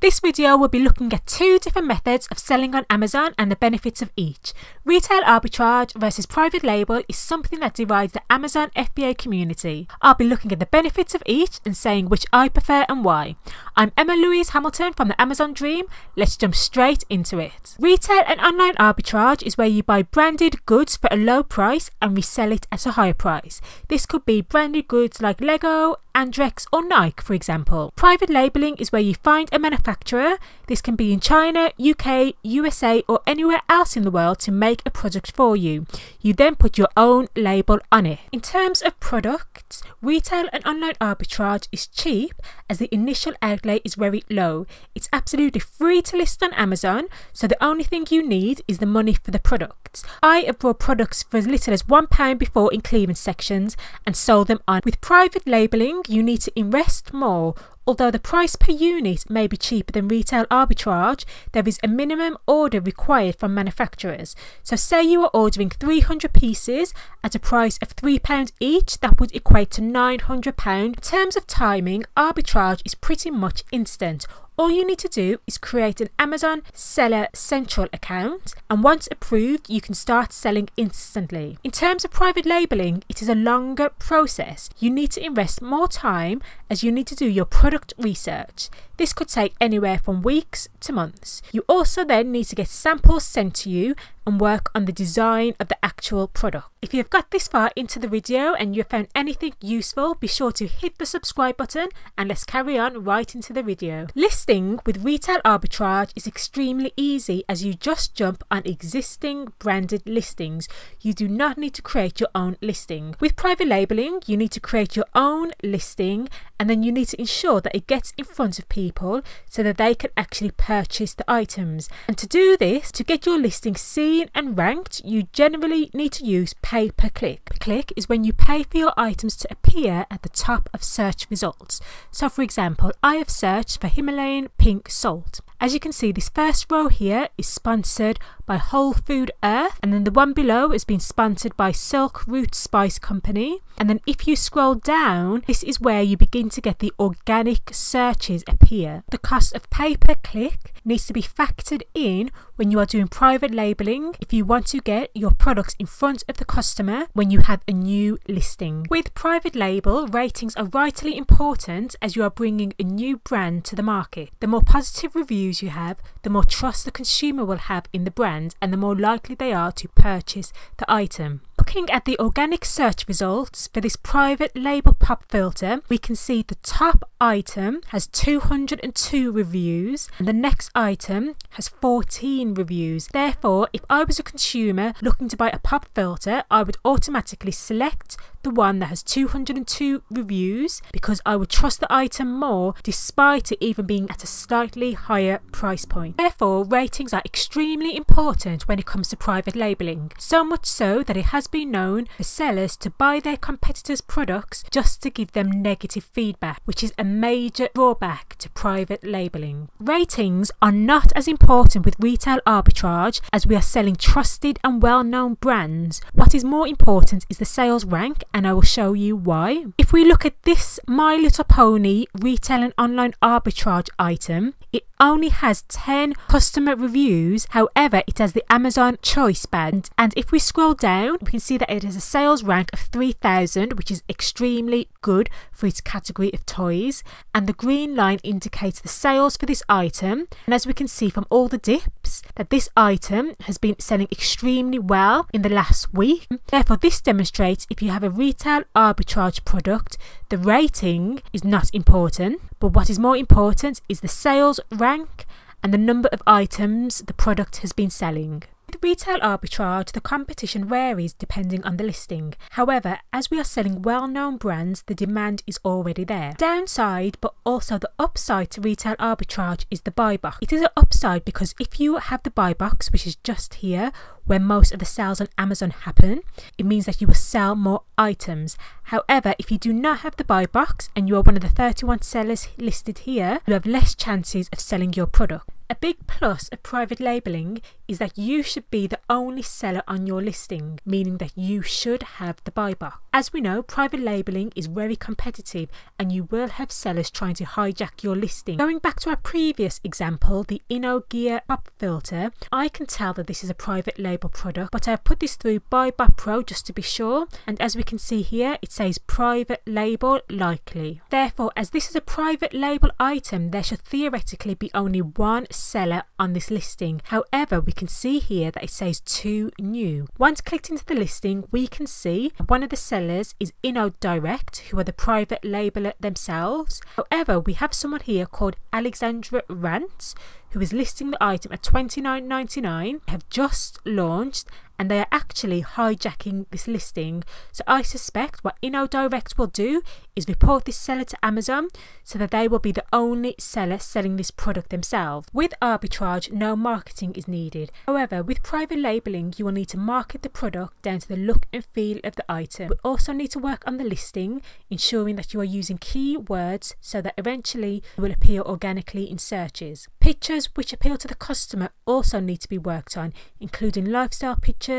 This video will be looking at two different methods of selling on Amazon and the benefits of each. Retail arbitrage versus private label is something that divides the Amazon FBA community. I'll be looking at the benefits of each and saying which I prefer and why. I'm Emma Louise Hamilton from the Amazon Dream. Let's jump straight into it. Retail and online arbitrage is where you buy branded goods for a low price and resell it at a higher price. This could be branded goods like Lego, Andrex or Nike, for example. Private labeling is where you find a manufacturer, this can be in China, UK, USA or anywhere else in the world, to make a product for you. You then put your own label on it. In terms of products, retail and online arbitrage is cheap as the initial outlay is very low. It's absolutely free to list on Amazon, so the only thing you need is the money for the products. I have bought products for as little as £1 before in clearance sections and sold them on. With private labeling, you need to invest more. Although the price per unit may be cheaper than retail arbitrage, there is a minimum order required from manufacturers. So say you are ordering 300 pieces at a price of £3 each, that would equate to £900. In terms of timing, arbitrage is pretty much instant. All you need to do is create an Amazon Seller Central account, and once approved you can start selling instantly. In terms of private labeling, it is a longer process. You need to invest more time as you need to do your product research. This could take anywhere from weeks to months. You also then need to get samples sent to you and work on the design of the actual product. If you have got this far into the video and you have found anything useful, be sure to hit the subscribe button and let's carry on right into the video. Listing with retail arbitrage is extremely easy as you just jump on existing branded listings. You do not need to create your own listing. With private labeling, you need to create your own listing and then you need to ensure that it gets in front of people so that they can actually purchase the items. And to do this, to get your listing seen and ranked, you generally need to use pay per click. Click is when you pay for your items to appear at the top of search results. So for example, I have searched for Himalayan pink salt. As you can see, this first row here is sponsored by Whole Food Earth, and then the one below has been sponsored by Silk Root Spice Company. And then if you scroll down, this is where you begin to get the organic searches appear. The cost of pay per click needs to be factored in when you are doing private labeling if you want to get your products in front of the customer when you have a new listing. With private label, ratings are vitally important as you are bringing a new brand to the market. The more positive reviews you have, the more trust the consumer will have in the brand and the more likely they are to purchase the item. Looking at the organic search results for this private label pop filter, we can see the top item has 202 reviews and the next item has 14 reviews. Therefore, if I was a consumer looking to buy a pop filter, I would automatically select the one that has 202 reviews because I would trust the item more despite it even being at a slightly higher price point. Therefore, ratings are extremely important when it comes to private labeling. So much so that it has been known for sellers to buy their competitors' products just to give them negative feedback, which is a major drawback to private labeling. Ratings are not as important with retail arbitrage as we are selling trusted and well-known brands. What is more important is the sales rank, and I will show you why. If we look at this My Little Pony retail and online arbitrage item, it only has 10 customer reviews. However, it has the Amazon choice badge, and if we scroll down we can see that it has a sales rank of 3000, which is extremely good for its category of toys, and the green line indicates the sales for this item. And as we can see from all the dips, that this item has been selling extremely well in the last week. Therefore, this demonstrates if you have a retail arbitrage product, the rating is not important, but what is more important is the sales rank and the number of items the product has been selling. With retail arbitrage, the competition varies depending on the listing. However, as we are selling well-known brands, the demand is already there. Downside, but also the upside to retail arbitrage, is the buy box. It is an upside because if you have the buy box, which is just here, where most of the sales on Amazon happen, it means that you will sell more items. However, if you do not have the buy box and you are one of the 31 sellers listed here, you have less chances of selling your product. A big plus of private labelling is that you should be the only seller on your listing, meaning that you should have the buy box. As we know, private labelling is very competitive and you will have sellers trying to hijack your listing. Going back to our previous example, the InnoGear pop filter, I can tell that this is a private label product, but I've put this through BuyBot Pro just to be sure, and as we can see here, it says private label likely. Therefore, as this is a private label item, there should theoretically be only one seller on this listing. However, we can see here that it says 2 new. Once clicked into the listing, we can see one of the sellers is InnoDirect, who are the private labeler themselves. However, we have someone here called Alexandra Rants, who is listing the item at $29.99, have just launched, and they are actually hijacking this listing. So I suspect what InnoDirect will do is report this seller to Amazon so that they will be the only seller selling this product themselves. With arbitrage, no marketing is needed. However, with private labelling, you will need to market the product down to the look and feel of the item. We also need to work on the listing, ensuring that you are using keywords so that eventually it will appear organically in searches. Pictures which appeal to the customer also need to be worked on, including lifestyle pictures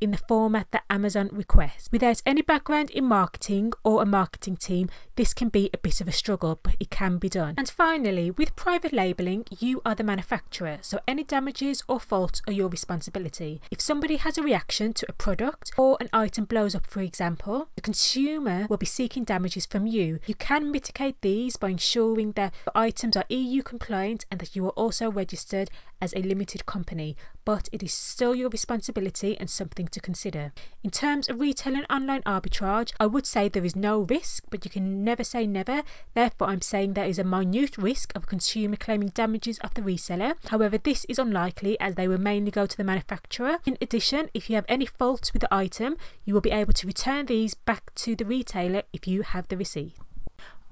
in the format that Amazon requests. Without any background in marketing or a marketing team, this can be a bit of a struggle, but it can be done. And finally, with private labelling, you are the manufacturer, so any damages or faults are your responsibility. If somebody has a reaction to a product or an item blows up, for example, the consumer will be seeking damages from you. You can mitigate these by ensuring that your items are EU compliant and that you are also registered as a limited company, but it is still your responsibility and something to consider. In terms of retail and online arbitrage, I would say there is no risk, but you can never say never. Therefore, I'm saying there is a minute risk of a consumer claiming damages of the reseller. However, this is unlikely as they will mainly go to the manufacturer. In addition, if you have any faults with the item, you will be able to return these back to the retailer if you have the receipt.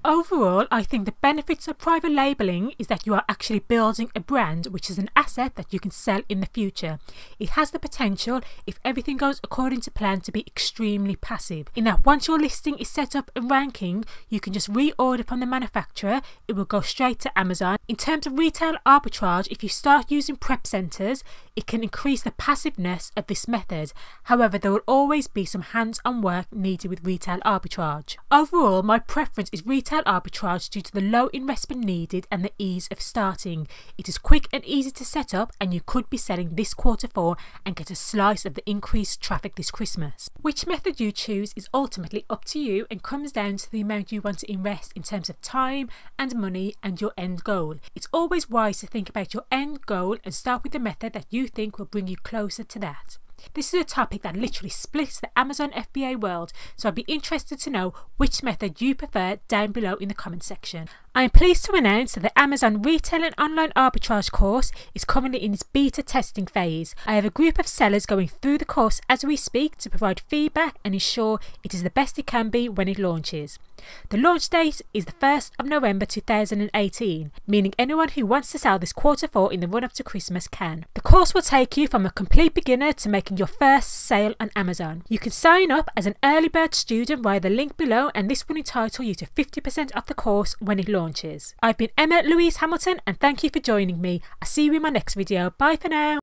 Overall, I think the benefits of private labelling is that you are actually building a brand, which is an asset that you can sell in the future. It has the potential, if everything goes according to plan, to be extremely passive, in that once your listing is set up and ranking, you can just reorder from the manufacturer, it will go straight to Amazon. In terms of retail arbitrage, if you start using prep centres, it can increase the passiveness of this method. However, there will always be some hands-on work needed with retail arbitrage. Overall, my preference is retail arbitrage due to the low investment needed and the ease of starting. It is quick and easy to set up, and you could be selling this Q4 and get a slice of the increased traffic this Christmas. Which method you choose is ultimately up to you and comes down to the amount you want to invest in terms of time and money and your end goal. It's always wise to think about your end goal and start with the method that you think will bring you closer to that. This is a topic that literally splits the Amazon FBA world, so I'd be interested to know which method you prefer down below in the comment section. I am pleased to announce that the Amazon Retail and Online Arbitrage course is currently in its beta testing phase. I have a group of sellers going through the course as we speak to provide feedback and ensure it is the best it can be when it launches. The launch date is the 1st of November 2018, meaning anyone who wants to sell this Q4 in the run-up to Christmas can. The course will take you from a complete beginner to making your first sale on Amazon. You can sign up as an early bird student via the link below, and this will entitle you to 50% off the course when it launches. I've been Emma Louise Hamilton, and thank you for joining me. I'll see you in my next video. Bye for now.